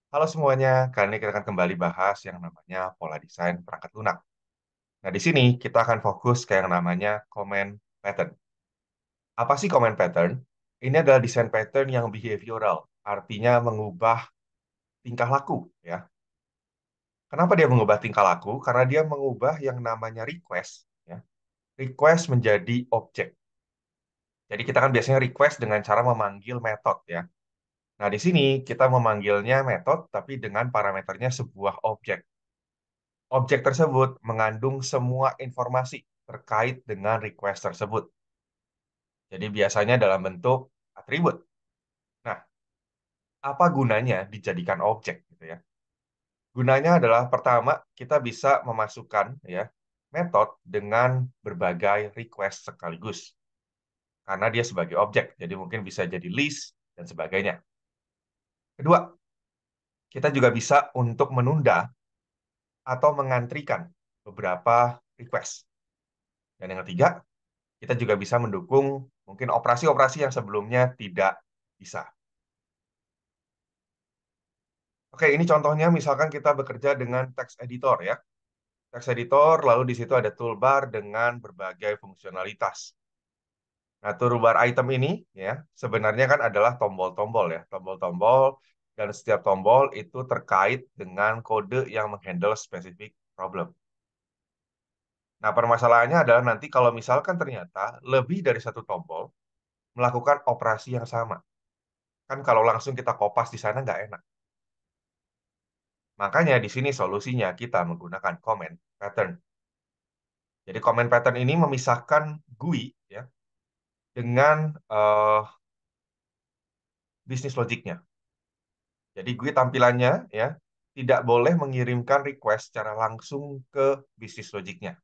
Halo semuanya, kali ini kita akan kembali bahas yang namanya pola desain perangkat lunak. Nah, di sini kita akan fokus ke yang namanya comment pattern. Apa sih comment pattern? Ini adalah desain pattern yang behavioral, artinya mengubah tingkah laku, ya. Kenapa dia mengubah tingkah laku? Karena dia mengubah yang namanya request, ya. Request menjadi objek. Jadi kita kan biasanya request dengan cara memanggil metode, ya. Nah, di sini kita memanggilnya metode, tapi dengan parameternya sebuah objek. Objek tersebut mengandung semua informasi terkait dengan request tersebut. Jadi biasanya dalam bentuk atribut. Nah, apa gunanya dijadikan objek gitu ya? Gunanya adalah pertama, kita bisa memasukkan ya metode dengan berbagai request sekaligus karena dia sebagai objek. Jadi mungkin bisa jadi list dan sebagainya. Kedua, kita juga bisa untuk menunda atau mengantrikan beberapa request. Dan yang ketiga, kita juga bisa mendukung mungkin operasi-operasi yang sebelumnya tidak bisa. Oke, ini contohnya misalkan kita bekerja dengan text editor ya. Text editor, lalu di situ ada toolbar dengan berbagai fungsionalitas. Nah, toolbar item ini ya, sebenarnya kan adalah tombol-tombol ya, tombol-tombol dan setiap tombol itu terkait dengan kode yang menghandle spesifik problem. Nah, permasalahannya adalah nanti kalau misalkan ternyata lebih dari satu tombol melakukan operasi yang sama. Kan kalau langsung kita kopas di sana nggak enak. Makanya di sini solusinya kita menggunakan comment pattern. Jadi comment pattern ini memisahkan GUI ya dengan bisnis logiknya. Jadi GUI tampilannya ya tidak boleh mengirimkan request secara langsung ke bisnis logiknya.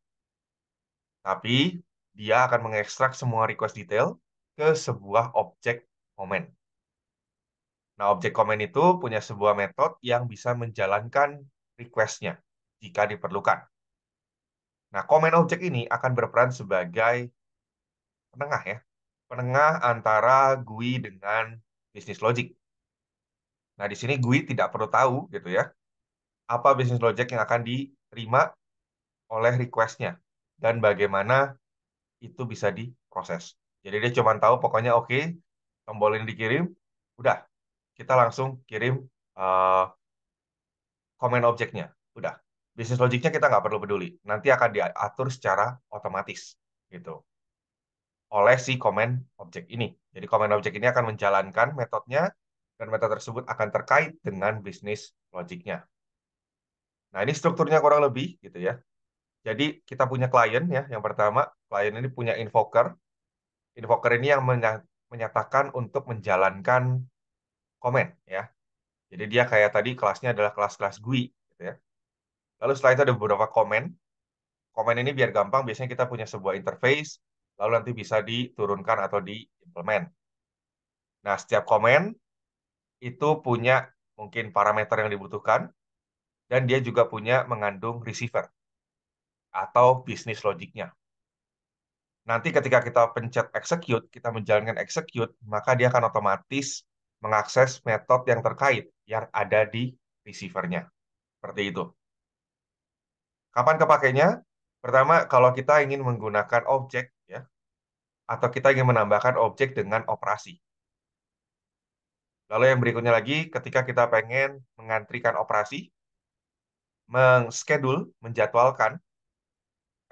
Tapi dia akan mengekstrak semua request detail ke sebuah objek comment. Nah, objek comment itu punya sebuah metode yang bisa menjalankan request-nya jika diperlukan. Nah, comment objek ini akan berperan sebagai penengah ya, penengah antara GUI dengan bisnis logic. Nah, di sini GUI tidak perlu tahu gitu ya, apa bisnis logic yang akan diterima oleh request-nya dan bagaimana itu bisa diproses. Jadi dia cuma tahu pokoknya oke, tombol ini dikirim, udah kita langsung kirim uh, comment objeknya, udah. Bisnis logiknya kita nggak perlu peduli, nanti akan diatur secara otomatis gitu oleh si comment objek ini. Jadi comment objek ini akan menjalankan metodenya dan metode tersebut akan terkait dengan bisnis logiknya. Nah, ini strukturnya kurang lebih gitu ya. Jadi kita punya klien ya. Yang pertama, klien ini punya invoker. Invoker ini yang menyatakan untuk menjalankan comment ya. Jadi dia kayak tadi kelasnya adalah kelas-kelas GUI gitu ya. Lalu setelah itu ada beberapa comment. Comment ini biar gampang biasanya kita punya sebuah interface lalu nanti bisa diturunkan atau diimplement. Nah, setiap comment itu punya mungkin parameter yang dibutuhkan, dan dia juga punya mengandung receiver atau bisnis logiknya. Nanti ketika kita pencet execute, kita menjalankan execute, maka dia akan otomatis mengakses metode yang terkait yang ada di receivernya. Seperti itu. Kapan kepakainya? Pertama, kalau kita ingin menggunakan objek, ya, atau kita ingin menambahkan objek dengan operasi. Lalu yang berikutnya lagi, ketika kita pengen mengantrikan operasi, menjadwalkan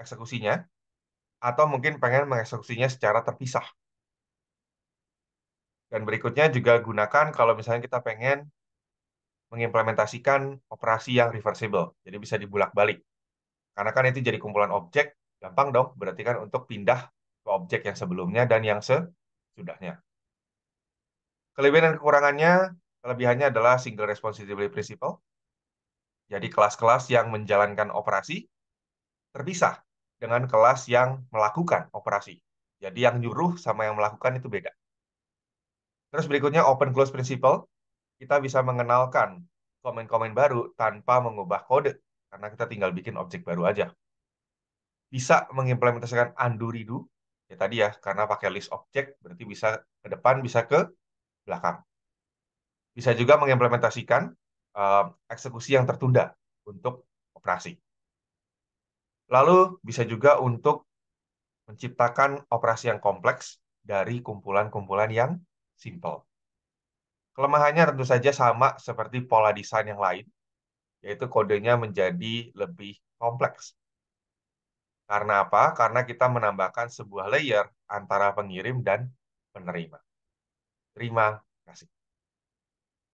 eksekusinya, atau mungkin pengen mengeksekusinya secara terpisah. Dan berikutnya juga gunakan kalau misalnya kita pengen mengimplementasikan operasi yang reversible. Jadi bisa dibulak-balik. Karena kan itu jadi kumpulan objek, gampang dong. Berarti kan untuk pindah ke objek yang sebelumnya dan yang sesudahnya. Kelebihan dan kekurangannya, kelebihannya adalah single responsibility principle. Jadi kelas-kelas yang menjalankan operasi terpisah dengan kelas yang melakukan operasi. Jadi yang nyuruh sama yang melakukan itu beda. Terus berikutnya open close principle, kita bisa mengenalkan komen-komen baru tanpa mengubah kode karena kita tinggal bikin objek baru aja. Bisa mengimplementasikan undo redo, ya tadi ya, karena pakai list objek berarti bisa ke depan, bisa ke belakang. Bisa juga mengimplementasikan eksekusi yang tertunda untuk operasi. Lalu bisa juga untuk menciptakan operasi yang kompleks dari kumpulan-kumpulan yang simple. Kelemahannya tentu saja sama seperti pola desain yang lain, yaitu kodenya menjadi lebih kompleks. Karena apa? Karena kita menambahkan sebuah layer antara pengirim dan penerima. Terima kasih.